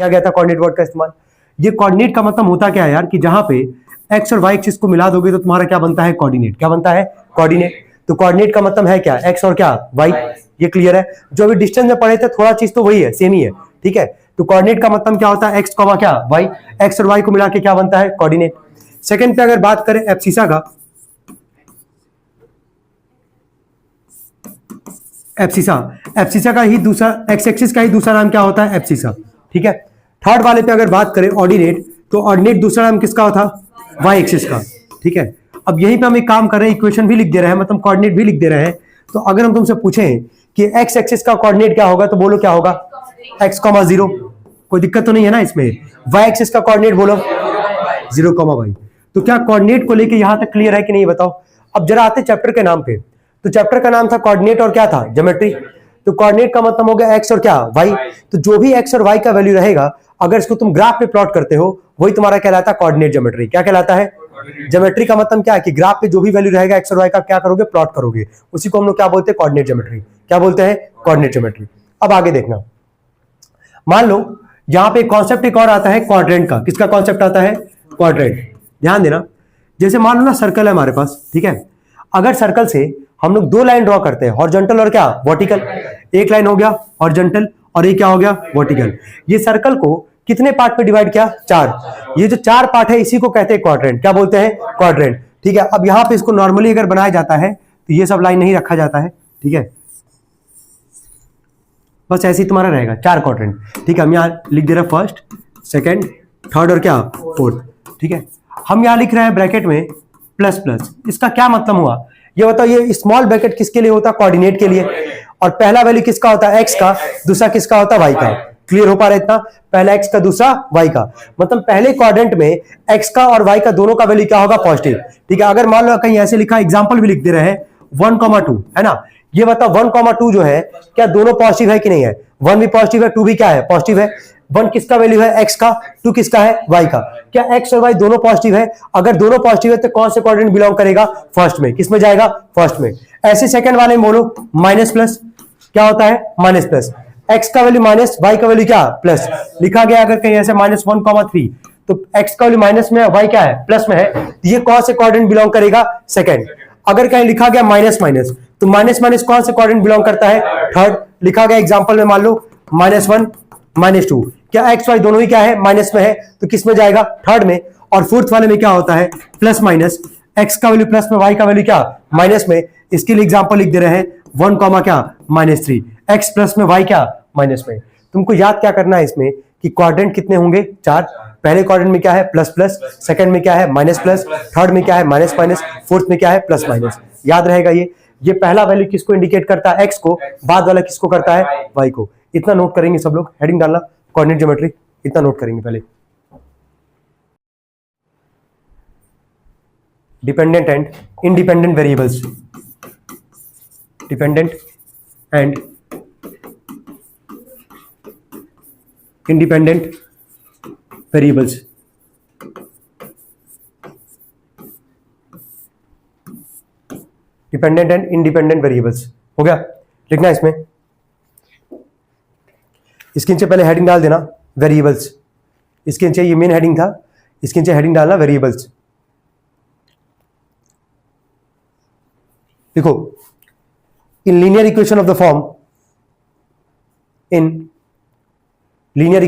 किया गया था कोऑर्डिनेट वर्ड का इस्तेमाल। ये कोऑर्डिनेट का मतलब होता क्या है यार, कि जहां पे एक्स और वाई एक्सिस को मिला दोगे तो तुम्हारा क्या बनता है, कोऑर्डिनेट। क्या बनता है, कोऑर्डिनेट। तो कोऑर्डिनेट का मतलब है क्या, एक्स और क्या, वाई। ये क्लियर है। जो अभी डिस्टेंस में पढ़े थे थोड़ा चीज तो वही है, सेम ही है, ठीक है। तो कोऑर्डिनेट का मतलब क्या होता है, एक्स कॉमा क्या, वाई। एक्स और वाई को मिला के क्या बनता है, कोऑर्डिनेट। सेकंड पे अगर बात करें एब्सिसा का, एब्सिसा का ही दूसरा, एक्स एक्सिस का ही दूसरा नाम क्या होता है, एब्सिसा, ठीक है। थर्ड वाले पे अगर बात करें ऑर्डिनेट, तो ऑर्डिनेट दूसरा नाम किसका होता, वाई एक्सिस का, ठीक है। अब यहीं पे हम एक काम कर रहे हैं, इक्वेशन भी लिख दे रहे हैं, मतलब कोऑर्डिनेट भी लिख दे रहे हैं। तो अगर हम तुमसे पूछें कि एक्स एक्सिस का कोऑर्डिनेट क्या होगा, तो बोलो क्या होगा, एक्स कॉमा जीरो। कोई दिक्कत तो नहीं है ना इसमें। वाई एक्सिस का कोऑर्डिनेट बोलो 0 कॉमा वाई। तो क्या कोऑर्डिनेट को लेके यहां तक क्लियर है कि नहीं, बताओ। अब जरा आते चैप्टर के नाम पे। तो चैप्टर का नाम था कोऑर्डिनेट और क्या था, ज्योमेट्री। तो कोऑर्डिनेट का मतलब हो गया एक्स और क्या, वाई। तो जो भी एक्स और वाई का वैल्यू रहेगा, अगर इसको तुम ग्राफ पे प्लॉट करते हो, वही तुम्हारा कहलाता है कोऑर्डिनेट ज्योमेट्री। क्या कहलाता है, ज्योमेट्री का मतलब क्या है, कि ग्राफ पे जो भी वैल्यू रहेगा एक्स और वाई का, क्या करोगे, प्लॉट करोगे। उसी को हम लोग क्या बोलते हैं, कोऑर्डिनेट ज्योमेट्री। क्या बोलते हैं, कोऑर्डिनेट ज्योमेट्री। अब आगे देखना, मान लो यहां पे कॉन्सेप्ट एक और आता है क्वाड्रेंट का। किसका कॉन्सेप्ट आता है, क्वाड्रेंट। ध्यान देना, जैसे मान लो ना सर्कल है हमारे पास, ठीक है। अगर सर्कल से हम लोग दो लाइन ड्रॉ करते हैं, हॉरिजॉन्टल और क्या, वर्टिकल। एक लाइन हो गया हॉरिजॉन्टल और एक क्या हो गया, वर्टिकल। ये सर्कल को कितने पार्ट में डिवाइड किया, 4। ये जो 4 पार्ट है इसी को कहते हैं क्वाड्रेंट। क्या बोलते हैं, क्वाड्रेंट, ठीक है। अब यहां पे इसको नॉर्मली अगर बनाया जाता है तो ये सब लाइन नहीं रखा जाता है, ठीक है। बस ऐसे ही तुम्हारा रहेगा 4 क्वाड्रेंट, ठीक है। हम यहां लिख दे रहे हैं फर्स्ट, सेकंड, थर्ड और क्या, फोर्थ, ठीक है। हम यहां लिख रहे हैं ब्रैकेट में प्लस प्लस। इसका क्या मतलब हुआ, ये बताओ। ये स्मॉल ब्रैकेट किसके लिए होता है, कोऑर्डिनेट के लिए। और पहला वैल्यू किसका होता है, एक्स का। दूसरा किसका होता है, वाई का। क्लियर हो पा रहा है इतना, पहला एक्स का दूसरा वाई का। मतलब पहले क्वाड्रेंट में एक्स का और वाई का दोनों का वैल्यू क्या होगा, पॉजिटिव, ठीक है। अगर मान लो कहीं ऐसे लिखा, एग्जांपल भी लिख दे रहे हैं 1,2 है ना। ये बताओ 1,2 जो है, क्या दोनों पॉजिटिव है कि नहीं है। 1 भी पॉजिटिव है, 2 भी क्या है, पॉजिटिव है। 1 किसका वैल्यू है, एक्स का। 2 किसका है, वाई का। क्या एक्स और वाई दोनों पॉजिटिव है। अगर दोनों पॉजिटिव है तो कौन से क्वाड्रेंट बिलोंग करेगा, फर्स्ट में। किसमें जाएगा, फर्स्ट में। ऐसे सेकंड वाले में बोलो माइनस प्लस। क्या होता है, माइनस प्लस। एक्स का वैल्यू माइनस, वाई का वैल्यू क्या, प्लस। लिखा गया अगर कहीं ऐसे -1,3, तो एक्स का वैल्यू माइनस में है, वाई क्या है, प्लस में है। ये कौन से क्वाड्रेंट बिलोंग करेगा, सेकंड। अगर कहीं लिखा गया माइनस माइनस, तो माइनस माइनस कौन से क्वाड्रेंट बिलोंग करता है, थर्ड। लिखा गया एग्जांपल में मान लो -1 -2, क्या एक्स वाई दोनों ही क्या है, माइनस में है, तो किस में जाएगा, थर्ड में। और फोर्थ वाले में क्या होता है, प्लस माइनस। एक्स का वैल्यू प्लस में, वाई का वैल्यू क्या, माइनस में। इसके लिए एग्जांपल लिख दे रहे हैं 1 क्या, -3। एक्स प्लस में, वाई क्या, माइनस में। तुमको याद क्या करना है इसमें, कि क्वाड्रेंट कितने होंगे, 4। पहले क्वाड्रेंट में क्या है, प्लस प्लस। सेकंड में क्या है, माइनस प्लस। थर्ड में क्या है, माइनस माइनस। फोर्थ में क्या है, प्लस माइनस। याद रहेगा ये पहला वैल्यू किसको इंडिकेट करता है, एक्स को। बाद वाला किसको करता है, वाई को। इतना नोट करेंगे सब लोग, हेडिंग डालना कोऑर्डिनेट ज्योमेट्री, इतना नोट करेंगे पहले। Dependent and independent variables, dependent and independent variables. Dependent and independent variables हो गया, लिखना इसमें। इसके नीचे पहले हेडिंग डाल देना वेरिएबल्स। इसके नीचे ये मेन हेडिंग था, इसके नीचे हेडिंग डालना वेरिएबल्स। देखो, in linear equation of the form, in linear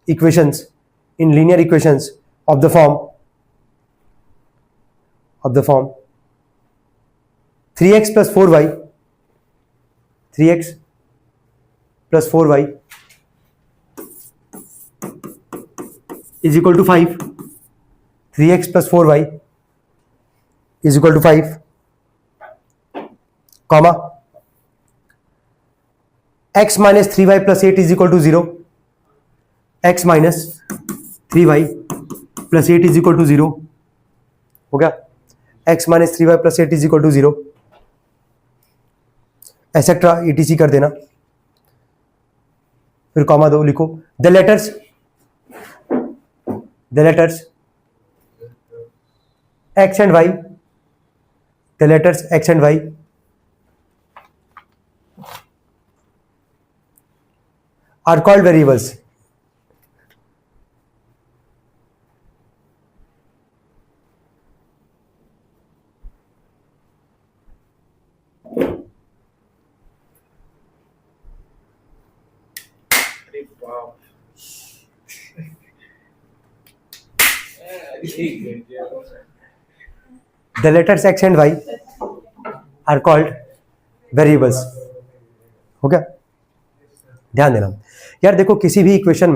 equations in linear equations of the form 3x plus 4y, 3x plus 4y is equal to 5. 3x plus 4y is equal to 5, comma x minus 3y plus 8 is equal to 0. x minus 3y plus 8 is equal to 0 हो गया। x minus 3y plus 8 is equal to 0, etcetera etc कर देना। फिर comma दो, लिखो the letters x and y, the letters x and y are called variables. The letters x and y are called variables. हो गया, ध्यान देना यार। देखो किसी भी इक्वेशन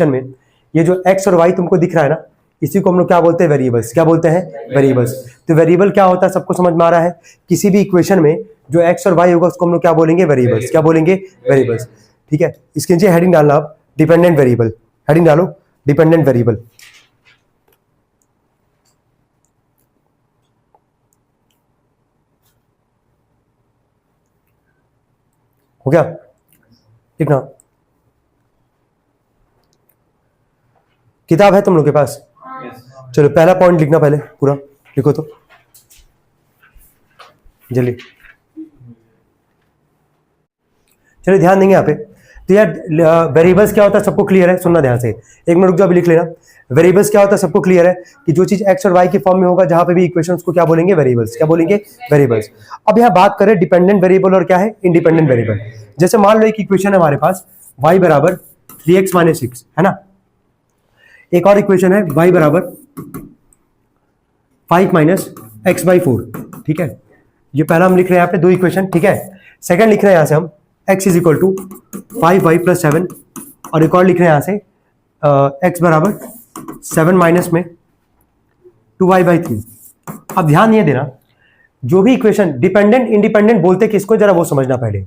में ये जो x और y तुमको दिख रहा है ना, इसी को हम लोग क्या बोलते हैं, वेरिएबल्स। क्या बोलते हैं, वेरिएबल्स। तो वेरिएबल क्या होता है सबको समझ में आ रहा है। किसी भी इक्वेशन में जो x और y होगा उसको हम लोग क्या बोलेंगे, वेरिएबल्स। क्या बोलेंगे, वेरिएबल्स। ठीक है, इसके नीचे हेडिंग डालना आप डिपेंडेंट वेरिएबल। हेडिंग डालो डिपेंडेंट वेरिएबल। हो गया, ठीक ना। किताब है तुम लोग के पास? चलो पहला पॉइंट लिखना, पहले पूरा लिखो तो जल्दी। चलिए ध्यान देंगे यहाँ पे। तो यार वेरिएबल्स क्या होता है सबको क्लियर है, सुनना ध्यान से, एक मिनट रुक जाओ, अभी लिख लेना। वेरिएबल्स क्या होता है सबको क्लियर है कि जो चीज एक्स और वाई के फॉर्म में होगा, जहां पे भी इक्वेशन, उसको क्या बोलेंगे, वेरिएबल्स। क्या बोलेंगे, वेरिएबल्स। अब यहाँ बात करें डिपेंडेंट वेरिएबल और क्या है, इंडिपेंडेंट वेरिएबल। जैसे मान लो एक इक्वेशन है हमारे पास, y बराबर 3x - 6, है ना। एक और इक्वेशन है y बराबर 5 - x/4। ठीक है, ये पहला हम लिख रहे हैं यहाँ पे दो इक्वेशन। ठीक है, सेकंड लिख रहे हैं यहाँ से हम x = 5y + 7, और एक और लिख रहे हैं यहाँ से x बराबर 7 में 2y/3। अब ध्यान ये देना, जो भी इक्वेशन डिपेंडेंट इंडिपेंडेंट बोलते किसको, जरा वो समझना पहले।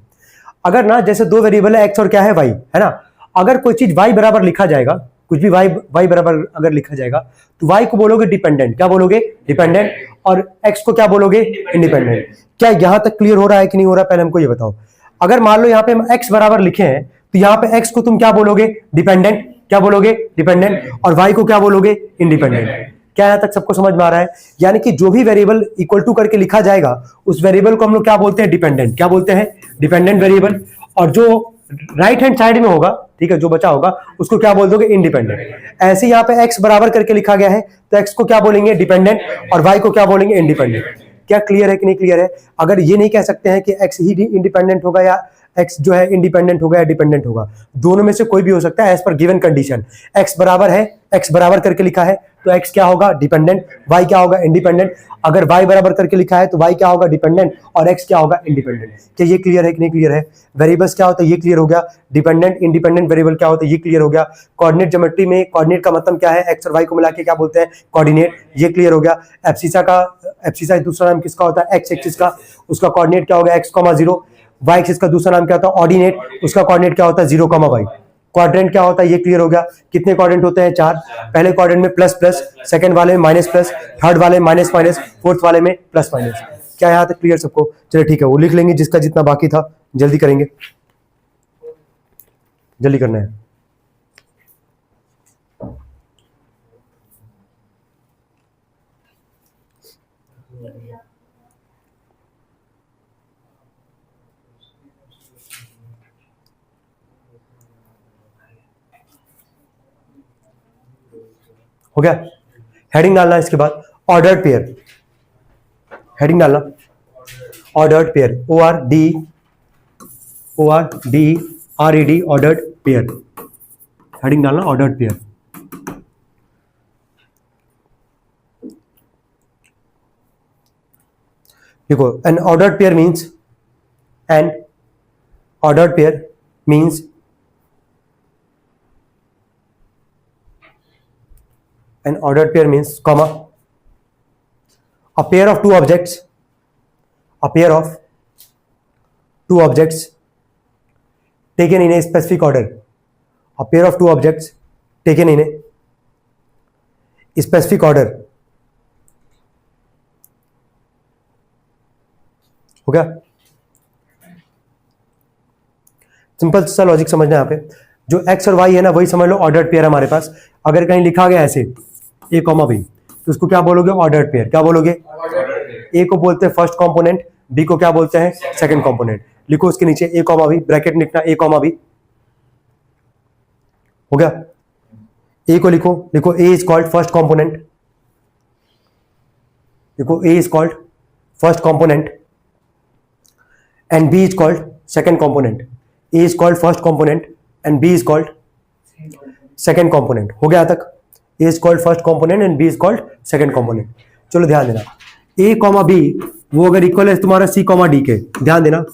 अगर ना जैसे दो वेरिएबल है x और क्या है y, है ना। अगर कोई चीज y बराबर लिखा जाएगा, कुछ भी y बराबर अगर लिखा जाएगा, तो y को बोलोगे डिपेंडेंट। क्या बोलोगे, डिपेंडेंट। और x को क्या बोलोगे, इंडिपेंडेंट। क्या यहां तक क्लियर हो रहा है कि नहीं हो रहा, पहले हमको ये बताओ। अगर मान लो यहाँ पे हम x बराबर लिखे हैं, तो यहाँ पे x को तुम क्या बोलोगे, डिपेंडेंट। क्या बोलोगे, डिपेंडेंट। और y को क्या बोलोगे, इंडिपेंडेंट। क्या यहां तक सबको समझ में आ रहा है। यानी कि जो भी वेरिएबल इक्वल टू करके लिखा जाएगा, उस वेरिएबल को हम लोग क्या बोलते हैं, डिपेंडेंट। क्या बोलते हैं, डिपेंडेंट वेरिएबल। और जो राइट हैंड साइड में होगा, ठीक है, जो बचा होगा, उसको क्या बोल दोगे, इंडिपेंडेंट। ऐसे यहाँ पे x बराबर करके लिखा गया है, तो x को क्या बोलेंगे, डिपेंडेंट, और y को क्या बोलेंगे, इंडिपेंडेंट। क्या क्लियर है कि नहीं क्लियर है। अगर ये नहीं कह सकते हैं कि x ही इंडिपेंडेंट होगा या x जो है इंडिपेंडेंट होगा या डिपेंडेंट होगा, दोनों में से कोई भी हो सकता है as per given condition. x बराबर है, x बराबर करके लिखा है, तो x क्या होगा, डिपेंडेंट। y क्या होगा, इंडिपेंडेंट। अगर y बराबर करके लिखा है तो y क्या होगा, डिपेंडेंट, और x क्या होगा, इंडिपेंडेंट। क्या ये क्लियर है कि नहीं क्लियर है। वेरिएबल्स क्या होता है, ये क्लियर हो गया। डिपेंडेंट इंडिपेंडेंट वेरिएबल क्या होता है, ये क्लियर हो गया। कोऑर्डिनेट ज्योमेट्री में कोऑर्डिनेट का मतलब क्या है, x और y को मिला के क्या बोलते हैं, कोऑर्डिनेट। ये क्लियर हो गया। एब्सिसा दूसरा नाम किसका होता है, x एक्सिस का, उसका कोऑर्डिनेट क्या होगा, x, 0। y एक्सिस का दूसरा नाम क्या होता है, ऑर्डिनेट, उसका कोऑर्डिनेट क्या होता है, 0, y। क्वाड्रेंट क्या होता है, ये क्लियर हो गया। कितने क्वाड्रेंट होते हैं, 4। पहले क्वाड्रेंट में प्लस प्लस, सेकंड वाले में माइनस प्लस, थर्ड वाले में माइनस माइनस, फोर्थ वाले में प्लस माइनस। क्या यहाँ तक क्लियर सबको। चलिए ठीक है, वो लिख लेंगे जिसका जितना बाकी था, जल्दी करेंगे, जल्दी करना है। हो गया, हेडिंग डालना। इसके बाद ऑर्डर्ड पेयर, हेडिंग डालना ordered pair, ORDERED, ordered pair. Heading डालना ऑर्डर्ड पेयर। देखो, N ordered pair means, N ordered pair means an ordered pair means, comma, a pair of two objects taken in a specific order, a pair of two objects taken in a specific order। हो गया, simple सा logic समझना यहाँ पे। जो x और y है ना, वही समझ लो ऑर्डर्ड पेयर हमारे पास। अगर कहीं लिखा गया ऐसे a, b, तो उसको क्या बोलोगे, ऑर्डर्ड पेयर। क्या बोलोगे, a को बोलते हैं फर्स्ट कंपोनेंट, b को क्या बोलते हैं, सेकंड कंपोनेंट। लिखो उसके नीचे a, b, ब्रैकेट लिखना a, b। हो गया, a को लिखो a is called first component, देखो a is called first component and b is called second component. a is called first component and b is called second component. हो गया तक। A is called first component and B is called second component. चलो ध्यान देना, ए comma B वो अगर equal है तुम्हारा सी कॉमा डी के, ध्यान देना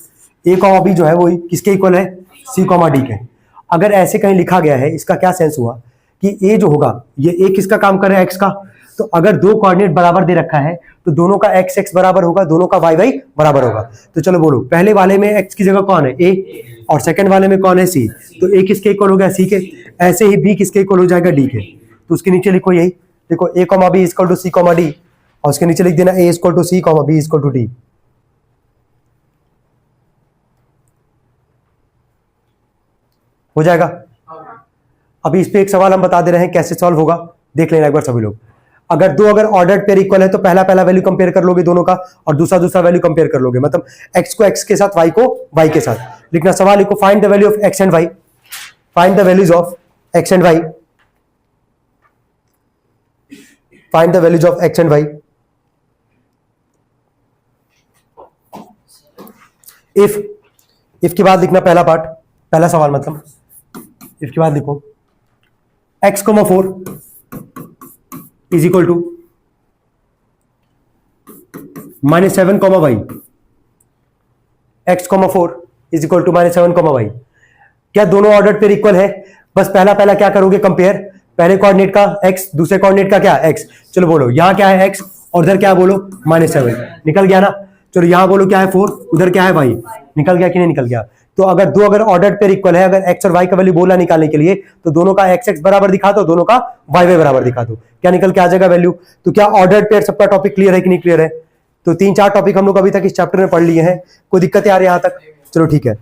ए कॉमा बी जो है वो किसके इक्वल है, सी कॉमा डी के। अगर ऐसे कहीं लिखा गया है, इसका क्या सेंस हुआ कि ए जो होगा ये ए किसका काम कर रहा है, एक्स का। तो अगर दो कोऑर्डिनेट बराबर दे रखा है तो दोनों का एक्स एक्स बराबर होगा, दोनों का वाई वाई बराबर होगा। तो चलो बोलो, पहले वाले में एक्स की जगह कौन है, ए, और सेकंड वाले में कौन है, सी। तो ए किसके इक्वल हो गया, सी के। ऐसे ही बी किसके इक्वल हो जाएगा, डी के। तो उसके नीचे लिखो यही, देखो A comma B equal to C comma D, और उसके नीचे लिख देना A equal to C comma B equal to D. हो जाएगा। अभी इस पे एक सवाल हम बता दे रहे हैं कैसे सॉल्व होगा, देख लेना एक बार सभी लोग। अगर ऑर्डर्ड पेयर इक्वल है तो पहला वैल्यू कंपेयर कर लोगे दोनों का, और दूसरा वैल्यू कंपेयर कर लोगे, मतलब x को x के साथ, y को y के साथ। लिखना सवाल, लिखो find the value of x and y, find the values of x and y, find the values of x and y। If के बाद लिखना पहला पार्ट, पहला सवाल मतलब इफ के बाद लिखो x, 4 is equal to -7, y, x, 4 is equal to -7, y। क्या दोनों ऑर्डर पेयर इक्वल है? बस पहला क्या करोगे, कंपेयर, पहले कोऑर्डिनेट का x, दूसरे कोऑर्डिनेट का क्या, x। चलो बोलो यहां क्या है x, और उधर क्या है, बोलो -7, निकल गया ना। चलो यहां बोलो क्या है 4, उधर क्या है y, निकल गया कि नहीं निकल गया। तो अगर ऑर्डर पेयर इक्वल है, अगर x और y का वैल्यू बोला निकालने के लिए, तो दोनों का x बराबर दिखा दो, दोनों का y बराबर दिखा दो, क्या निकल के आ जाएगा वैल्यू। तो क्या ऑर्डर पेयर सबका टॉपिक क्लियर है कि नहीं क्लियर है? तो 3-4 टॉपिक हम लोग अभी तक इस चैप्टर में पढ़ लिए हैं, कोई दिक्कत आ रही है यहां तक? चलो ठीक है।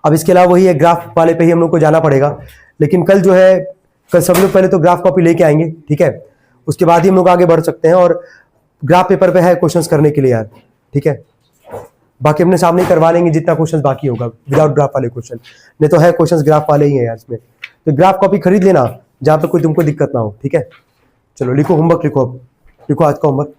अब इसके अलावा वही है, ग्राफ वाले पे ही हम लोग को जाना पड़ेगा, लेकिन कल जो है, कल सब लोग पहले तो ग्राफ कॉपी लेके आएंगे, ठीक है, उसके बाद ही हम लोग आगे बढ़ सकते हैं। और ग्राफ पेपर पे है क्वेश्चंस करने के लिए यार, ठीक है, बाकी अपने सामने करवा लेंगे जितना क्वेश्चन बाकी होगा, विदाउट ग्राफ वाले क्वेश्चन, नहीं तो है क्वेश्चन ग्राफ वाले ही है यार इसमें। तो ग्राफ कॉपी खरीद लेना जहां पे कोई तुमको दिक्कत ना हो, ठीक है। चलो लिखो होमवर्क, लिखो, अब लिखो आज का होमवर्क।